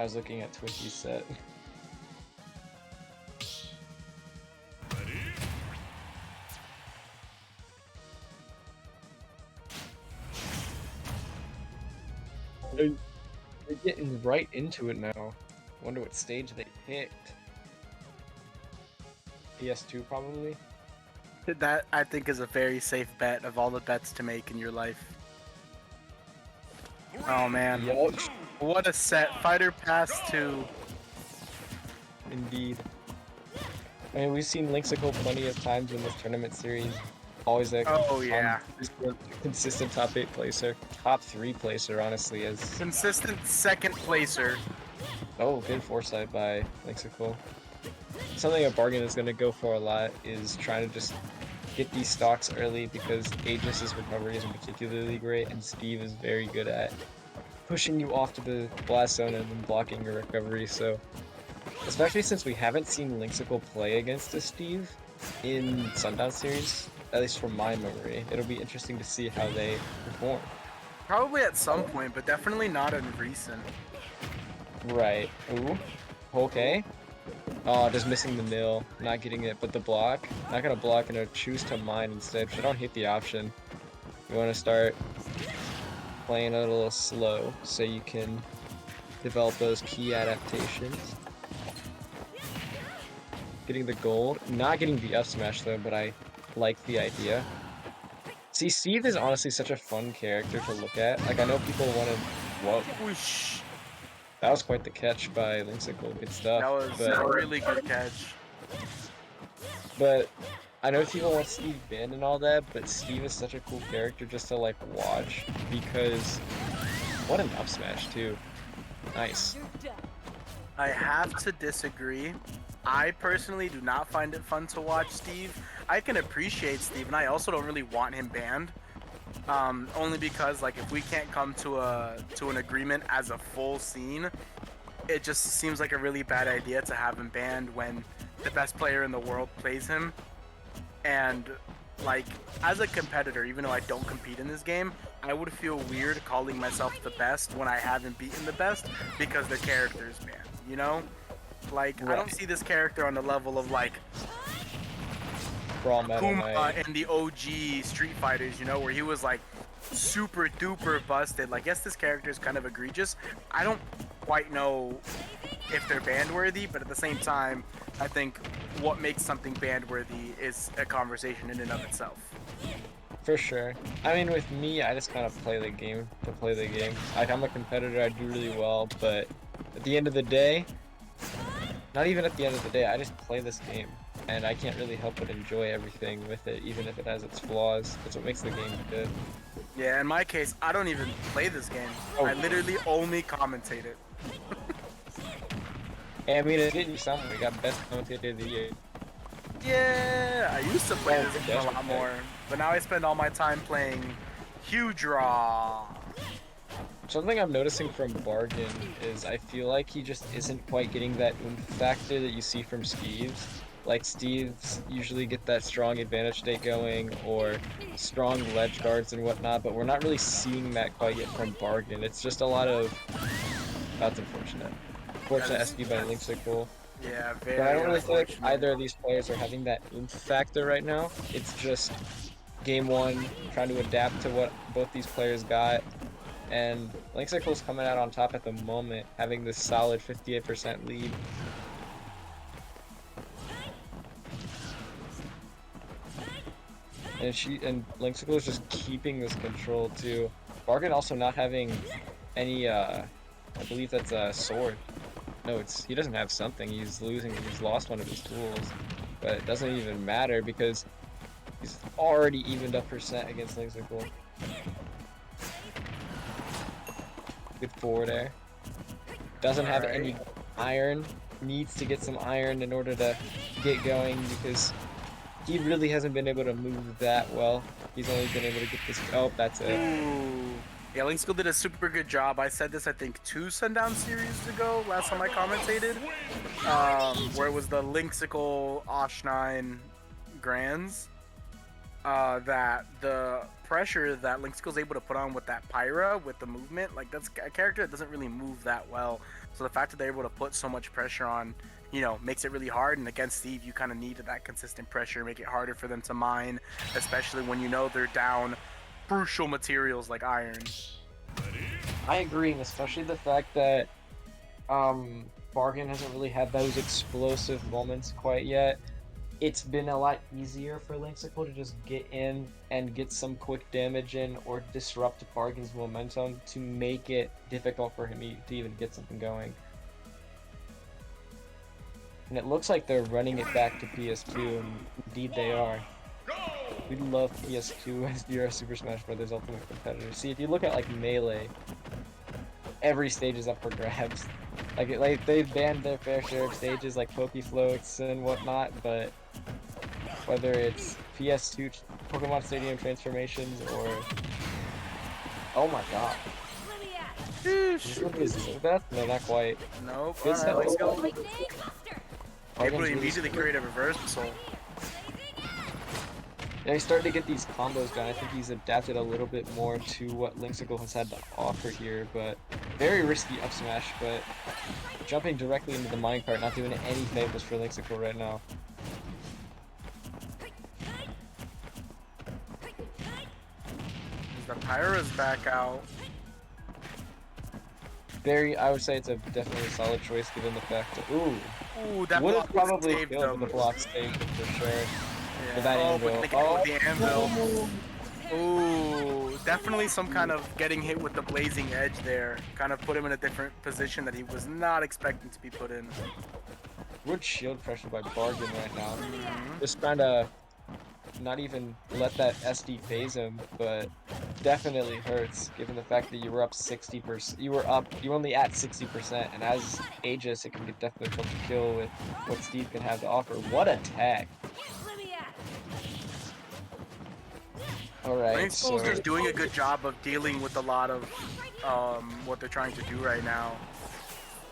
was looking at Twinky's set. They're getting right into it now. Wonder what stage they picked. PS2 probably. That, I think, is a very safe bet of all the bets to make in your life. Oh man, Yup. what a set. Fighter Pass 2. Indeed. I mean, we've seen Lynxical plenty of times in this tournament series. Always a Oh yeah. consistent top 8 placer. Top 3 placer, honestly, as... Consistent second placer. Oh, good foresight by Lynxical. Something a bargain is going to go for a lot is trying to just get these stocks early because Aegis' recovery isn't particularly great, and Steve is very good at pushing you off to the blast zone and then blocking your recovery, so... Especially since we haven't seen Lynxical play against a Steve in Sundown Series, at least from my memory. It'll be interesting to see how they perform. Probably at some point, but definitely not in recent. Right. Ooh. Okay. Oh, just missing the nil. Not getting it, but the block. Not gonna block and choose to mine instead. So I don't hate the option. You want to start playing a little slow so you can develop those key adaptations. Getting the gold. Not getting the up smash though, but I like the idea. See, Steve is honestly such a fun character to look at. Like, I know people want to... Whoa. Whoosh. That was quite the catch by Lynxical. Good stuff. That was a really good catch. But I know people want Steve banned and all that, but Steve is such a cool character just to, like, watch. Because... What an up smash, too. Nice. I have to disagree. I personally do not find it fun to watch Steve. I can appreciate Steve, and I also don't really want him banned. Only because, like, if we can't come to an agreement as a full scene, it just seems like a really bad idea to have him banned when the best player in the world plays him. And, like, as a competitor, even though I don't compete in this game, I would feel weird calling myself the best when I haven't beaten the best because the character is banned, you know? Like, right. I don't see this character on the level of, like, Kuma in the OG Street Fighters, you know, where he was, like, super duper busted. Like, yes, this character is kind of egregious. I don't quite know if they're ban-worthy, but at the same time, I think what makes something ban-worthy is a conversation in and of itself. For sure. I mean, with me, I just kind of play the game to play the game. Like, I'm a competitor, I do really well, but at the end of the day, not even at the end of the day, I just play this game. And I can't really help but enjoy everything with it, even if it has its flaws. That's what makes the game good. Yeah, in my case, I don't even play this game. Oh. I literally only commentate it. Hey, I mean, it did you something. We got best commentator of the year. Yeah, I used to play this game a lot more, but now I spend all my time playing Huge Raw. Something I'm noticing from Bargain is I feel like he just isn't quite getting that oomph factor that you see from Steve's. Like, Steve's usually get that strong advantage state going, or strong ledge guards and whatnot, but we're not really seeing that quite yet from Bargain. It's just a lot of... That's unfortunate. Unfortunate SD by Lynxical. Yeah, very But I don't really feel like either of these players are having that oomph factor right now. It's just game one, trying to adapt to what both these players got. And Lynxical's coming out on top at the moment, having this solid 58% lead. And Lynxical is just keeping this control too. Bargain also not having any I believe that's a sword. No, he doesn't have something. He's lost one of his tools. But it doesn't even matter because he's already evened up percent against Lynxical. Good forward air. Doesn't have any iron. Needs to get some iron in order to get going because he really hasn't been able to move that well. He's only been able to get this. Oh, that's it. Ooh. Yeah, Lynxical did a super good job. I said this, I think, 2 Sundown series ago, last time I commentated, where it was the Lynxical Osh9 Grands. That the pressure that Lynxical's able to put on with that Pyra, with the movement, like, that's a character that doesn't really move that well. So the fact that they're able to put so much pressure on, you know, makes it really hard. And against Steve, you kind of needed that consistent pressure, make it harder for them to mine, especially when you know they're down crucial materials like iron. I agree, and especially the fact that Bargain hasn't really had those explosive moments quite yet. It's been a lot easier for Lynxical to just get in and get some quick damage in or disrupt Bargain's momentum to make it difficult for him to even get something going. And it looks like they're running it back to PS2, and indeed they are. We love PS2 as your Super Smash Bros. Ultimate competitor. See, if you look at like Melee, every stage is up for grabs. Like they've banned their fair share of stages like Poke Floats and whatnot, but whether it's PS2 Pokemon Stadium transformations or oh my god, this one is that? No, not quite. Nope. Good All right, let's go. Bargain's Able to really immediately smart. create a reversal. Yeah, he's starting to get these combos down. I think he's adapted a little bit more to what Lynxical has had to offer here, but very risky up smash, but jumping directly into the minecart, not doing any favors for Lynxical right now. The Pyra's back out. I would say it's a definitely a solid choice given the fact that, ooh, Ooh, that would have block probably saved killed them. the block saved him for sure. Yeah. With that Oh, anvil. but they get with the anvil. Ooh, definitely some kind of getting hit with the blazing edge there. Kind of put him in a different position that he was not expecting to be put in. Good shield pressure by Bargain right now. Mhm. Just trying to not even let that SD phase him, but definitely hurts given the fact that you were up 60%. You're only at 60%, and as Aegis, it can get definitely difficult to kill with what Steve can have to offer. What a tag! Alright, Lynxical's so just doing a good job of dealing with a lot of what they're trying to do right now.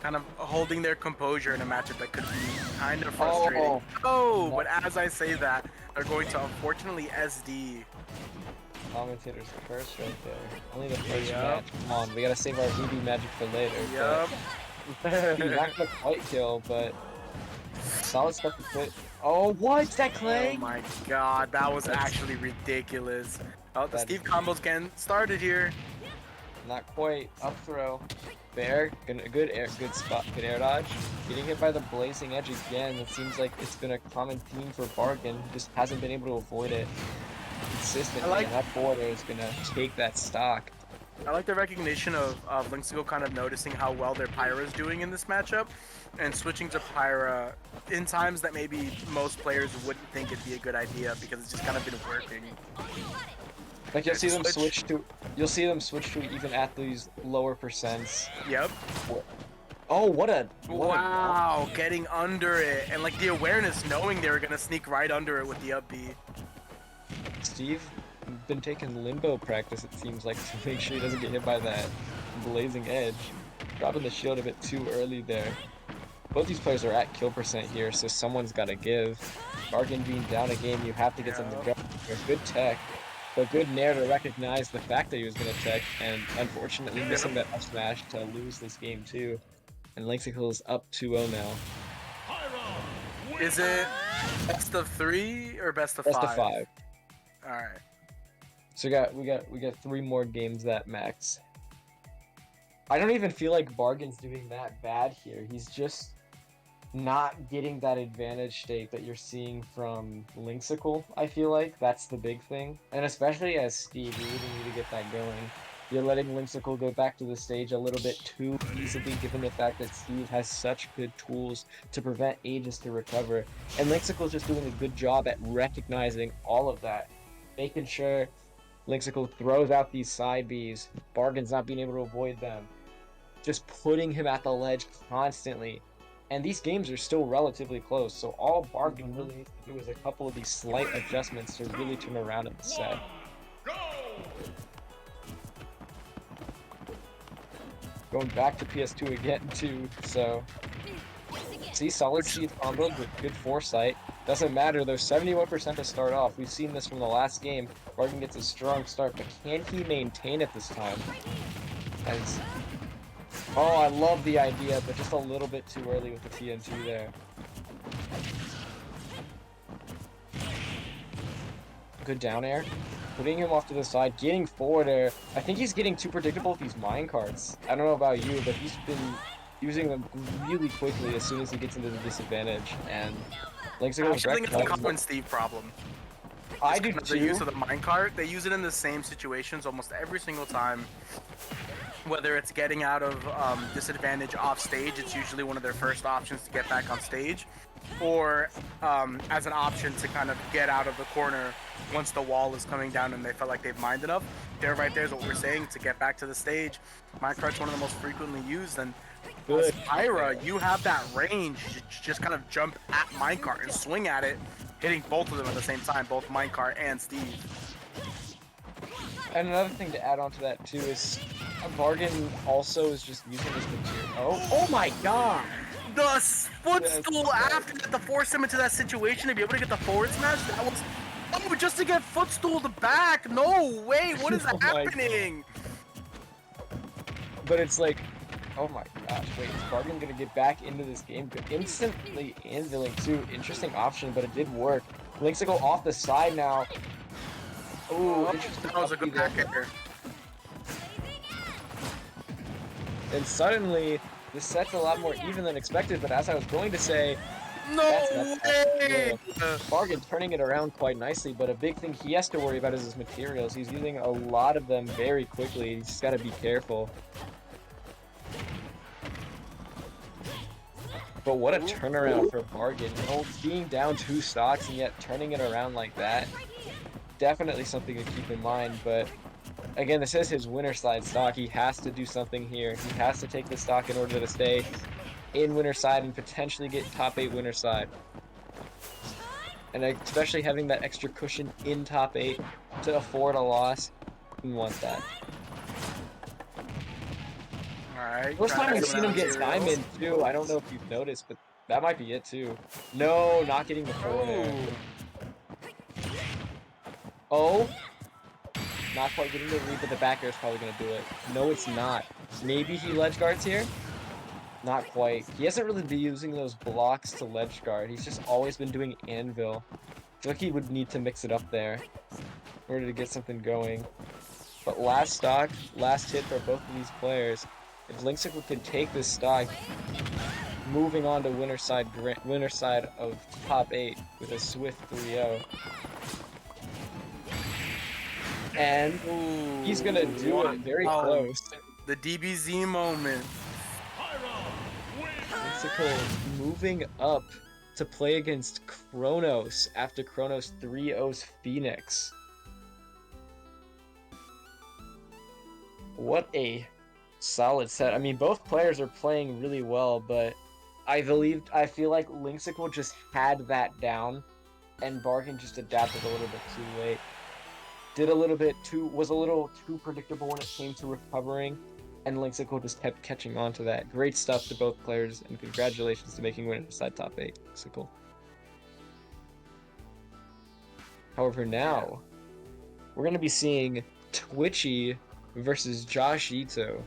Kind of holding their composure in a matchup that could be kind of frustrating. Oh, but as I say that, they're going to unfortunately SD. Commentator's curse right there. Only the first Yep. match. Come on, we gotta save our VB magic for later. Yep. But he's not gonna quite kill, but solid stuff to put. Oh, what? That Clay? Oh my god, that was actually ridiculous. Oh, the That Steve is- combos getting started here. Not quite. Up throw. Fair. Good spot. Good air dodge. Getting hit by the blazing edge again. It seems like it's been a common theme for Bargain. He just hasn't been able to avoid it consistently. And that border is gonna take that stock. I like the recognition of Lynxical kind of noticing how well their Pyra is doing in this matchup and switching to Pyra in times that maybe most players wouldn't think it'd be a good idea because it's just kind of been working. Like you'll see them switch to even at these lower percents. Yep. Oh, what a Wow, getting under it and like the awareness knowing they were gonna sneak right under it with the up B. Steve been taking limbo practice, it seems like, to make sure he doesn't get hit by that blazing edge. Dropping the shield a bit too early there. Both these players are at kill percent here, so someone's got to give. Bargain being down a game, you have to get something going. Good tech, but good nair to recognize the fact that he was going to tech, and unfortunately missing that up smash to lose this game too. And Lynxical is up 2-0 now. Is it best of 3 or best of 5? Best of 5. All right. So we got 3 more games that max. I don't even feel like Bargain's doing that bad here. He's just not getting that advantage state that you're seeing from Lynxical. I feel like that's the big thing, and especially as Steve, you really need to get that going. You're letting Lynxical go back to the stage a little bit too easily, given the fact that Steve has such good tools to prevent Aegis to recover, and Lynxical's just doing a good job at recognizing all of that, making sure Lynxical throws out these side Bs, Bargain's not being able to avoid them, just putting him at the ledge constantly. And these games are still relatively close, so all Bargain really needs to do is a couple of these slight adjustments to really turn around in the set. Going back to PS2 again too, so see, solid Steve combo with good foresight. Doesn't matter, there's 71% to start off. We've seen this from the last game. Bargain gets a strong start, but can he maintain it this time? As Oh, I love the idea, but just a little bit too early with the TNT there. Good down air. Putting him off to the side, getting forward air. I think he's getting too predictable with these minecarts. I don't know about you, but he's been using them really quickly as soon as he gets into the disadvantage. And I Lynxical's actually think it's a recognizing common Steve problem. I Just do kind of the use too. of the minecart. They use it in the same situations almost every single time. Whether it's getting out of disadvantage off stage, it's usually one of their first options to get back on stage, or as an option to kind of get out of the corner once the wall is coming down and they felt like they've mined enough. There, right there is what we're saying, to get back to the stage. Minecart's one of the most frequently used, and as Good. Pyra, you have that range to just kind of jump at minecart and swing at it, hitting both of them at the same time, both minecart and Steve. And another thing to add on to that too is Bargain also is just using this material. Oh my god! The footstool after that to force him into that situation to be able to get the forward smash, that was... Oh, just to get footstooled back! No way! What is Oh my happening? But it's like, oh my gosh, wait, is Bargain gonna get back into this game? Instantly anviling too. Interesting option, but it did work. Lynxical off the side now. Ooh, interesting. That was a good back air. And suddenly, this set's a lot more even than expected, but as I was going to say, No way! Bargain turning it around quite nicely, but a big thing he has to worry about is his materials. He's using a lot of them very quickly. He's just got to be careful. But what a turnaround for Bargain. You know, being down 2 stocks and yet turning it around like that. Definitely something to keep in mind, but again, this is his winner side stock. He has to do something here. He has to take the stock in order to stay in winner side and potentially get top 8 winner side. And especially having that extra cushion in top 8 to afford a loss, you want that. Alright. First time we've seen him get diamond too. I don't know if you've noticed, but that might be it too. No, not getting the forward air. Oh, not quite getting the read, but the back air is probably going to do it. No, it's not. Maybe he ledge guards here? Not quite. He hasn't really been using those blocks to ledge guard. He's just always been doing anvil. I feel like he would need to mix it up there in order to get something going. But last stock, last hit for both of these players. If Lynxical could take this stock, moving on to winner side of top 8 with a swift 3-0. And he's gonna do it very close. The DBZ moment. Lynxical moving up to play against Kronos after Kronos 3-0's Phoenix. What a solid set. I mean, both players are playing really well, but I feel like Lynxical just had that down, and Bargain just adapted a little bit too late. Was a little too predictable when it came to recovering, and Lynxical just kept catching on to that. Great stuff to both players, and congratulations to making winner side top 8, Lynxical. However, now we're going to be seeing Twitchy versus Josh Ito.